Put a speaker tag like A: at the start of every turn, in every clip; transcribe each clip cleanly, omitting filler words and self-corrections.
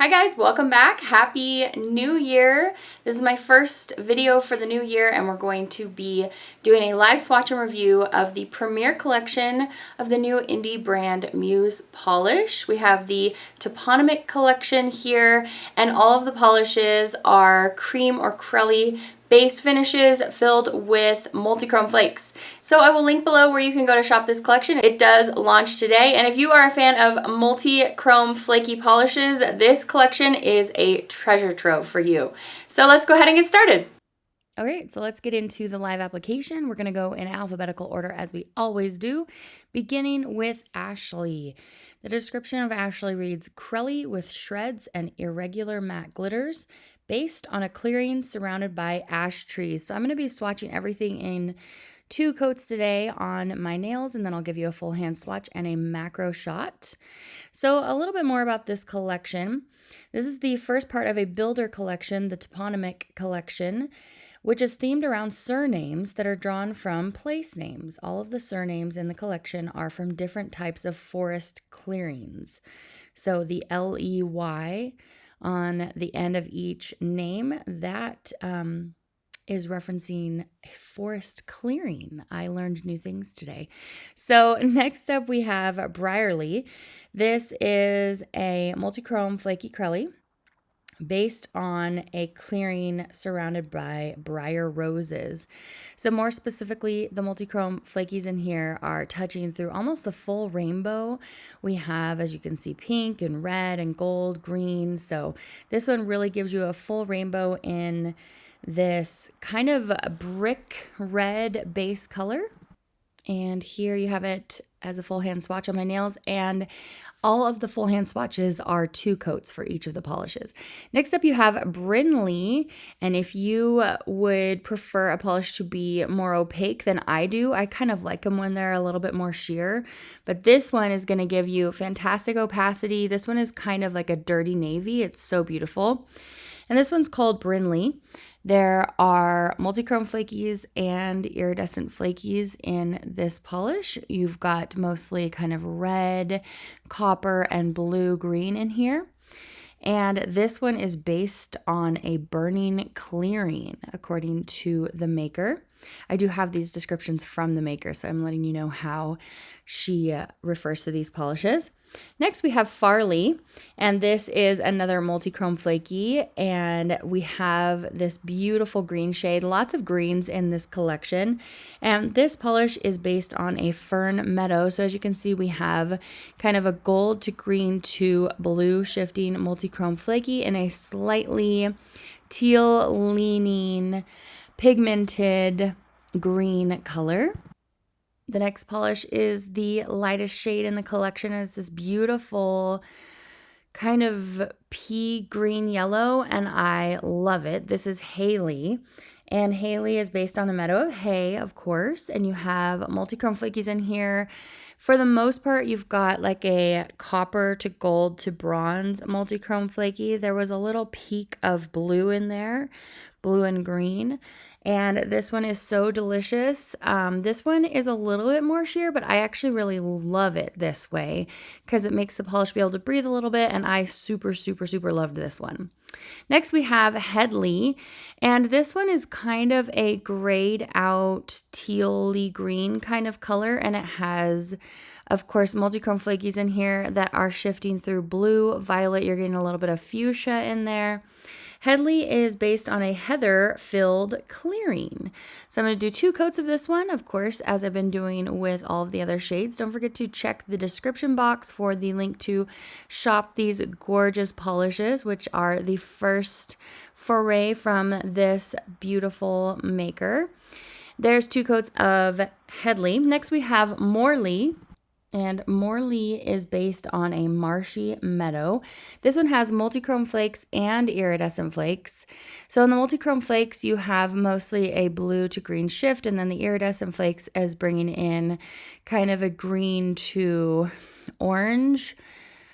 A: Hi guys, welcome back. Happy New Year. This is my first video for the new year and we're going to be doing a live swatch and review of the premiere collection of the new indie brand Muse Polish. We have the toponymic collection here and all of the polishes are cream or crelly base finishes filled with multi-chrome flakes. So I will link below where you can go to shop this collection. It does launch today, and if you are a fan of multi-chrome flaky polishes, this collection is a treasure trove for you. So let's go ahead and get started. All right, so let's get into the live application. We're gonna go in alphabetical order as we always do, beginning with Ashley. The description of Ashley reads, crelly with shreds and irregular matte glitters, based on a clearing surrounded by ash trees. So I'm going to be swatching everything in 2 coats today on my nails, and then I'll give you a full hand swatch and a macro shot. So a little bit more about this collection. This is the first part of a builder collection, the toponymic collection, which is themed around surnames that are drawn from place names. All of the surnames in the collection are from different types of forest clearings. So the L-E-Y on the end of each name, that is referencing a forest clearing. I learned new things today. So next up we have Brierley. This is a multi-chrome flaky crelly based on a clearing surrounded by briar roses. So more specifically, the multi-chrome flakies in here are touching through almost the full rainbow. We have, as you can see, pink and red and gold, green. So this one really gives you a full rainbow in this kind of brick red base color. And here you have it as a full hand swatch on my nails, and all of the full hand swatches are 2 coats for each of the polishes. Next up you have Brinley, and if you would prefer a polish to be more opaque than I do, I kind of like them when they're a little bit more sheer, but this one is going to give you fantastic opacity. This one is kind of like a dirty navy. It's so beautiful. And this one's called Brinley. There are multi-chrome flakies and iridescent flakies in this polish. You've got mostly kind of red, copper, and blue-green in here. And this one is based on a burning clearing, according to the maker. I do have these descriptions from the maker, so I'm letting you know how she refers to these polishes. Next, we have Farley, and this is another multi-chrome flaky, and we have this beautiful green shade, lots of greens in this collection, and this polish is based on a fern meadow. So as you can see, we have kind of a gold to green to blue shifting multi-chrome flaky in a slightly teal leaning pigmented green color. The next polish is the lightest shade in the collection. It's this beautiful kind of pea green yellow, and I love it. This is Hayley, and Hayley is based on a meadow of hay, of course, and you have multi-chrome flakies in here. For the most part, you've got like a copper to gold to bronze multi-chrome flaky. There was a little peak of blue in there, blue and green. And this one is so delicious. This one is a little bit more sheer, but I actually really love it this way because it makes the polish be able to breathe a little bit, and I super loved this one. Next, we have Hedley, and this one is kind of a grayed out teal-y green kind of color, and it has, of course, multi-chrome flakies in here that are shifting through blue, violet. You're getting a little bit of fuchsia in there. Hedley is based on a heather-filled clearing. So I'm going to do 2 coats of this one, of course, as I've been doing with all of the other shades. Don't forget to check the description box for the link to shop these gorgeous polishes, which are the first foray from this beautiful maker. There's 2 coats of Hedley. Next we have Morley. And Morley is based on a marshy meadow. This one has multi-chrome flakes and iridescent flakes. So in the multi-chrome flakes, you have mostly a blue to green shift, and then the iridescent flakes is bringing in kind of a green to orange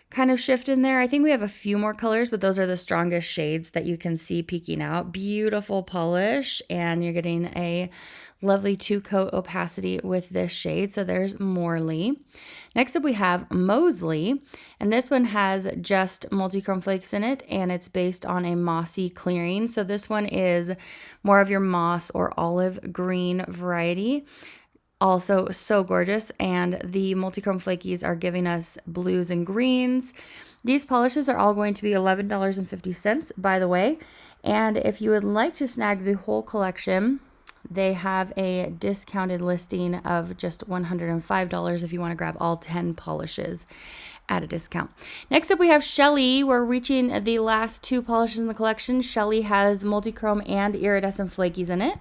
A: kind of shift in there. I think we have a few more colors, but those are the strongest shades that you can see peeking out. Beautiful polish, and you're getting a lovely 2-coat opacity with this shade. So there's Morley. Next up we have Moseley, and this one has just multi-chrome flakes in it, and it's based on a mossy clearing. So this one is more of your moss or olive green variety. Also so gorgeous, and the multi-chrome flakies are giving us blues and greens. These polishes are all going to be $11.50, by the way, and if you would like to snag the whole collection, they have a discounted listing of just $105 if you want to grab all 10 polishes at a discount. Next up we have Shelley. We're reaching the last 2 polishes in the collection. Shelley has multi-chrome and iridescent flakies in it.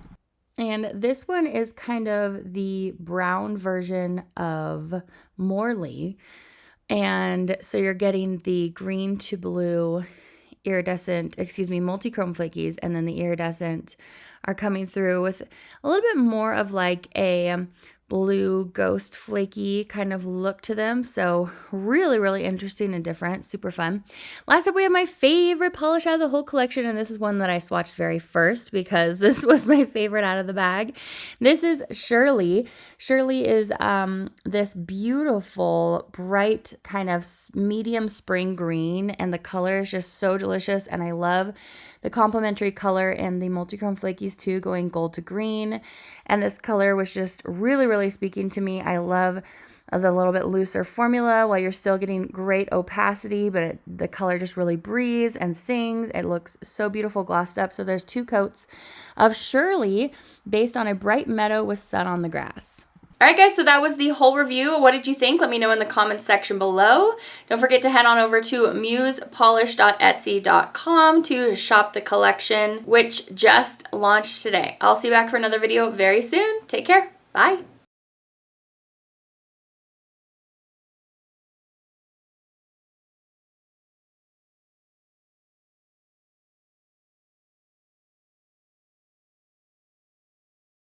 A: And this one is kind of the brown version of Morley. And so you're getting the green to blue multi-chrome flakies, and then the iridescent are coming through with a little bit more of like a blue ghost flaky kind of look to them. So really, really interesting and different, super fun. Last up, we have my favorite polish out of the whole collection, and this is one that I swatched very first because this was my favorite out of the bag. This is Shirley. Shirley is this beautiful, bright kind of medium spring green, and the color is just so delicious, and I love the complementary color and the multi-chrome flakies too, going gold to green. And this color was just really, really speaking to me. I love the little bit looser formula while you're still getting great opacity, but the color just really breathes and sings. It looks so beautiful glossed up. So there's 2 coats of Shirley based on a bright meadow with sun on the grass. All right, guys, so that was the whole review. What did you think? Let me know in the comments section below. Don't forget to head on over to musepolish.etsy.com to shop the collection, which just launched today. I'll see you back for another video very soon. Take care. Bye.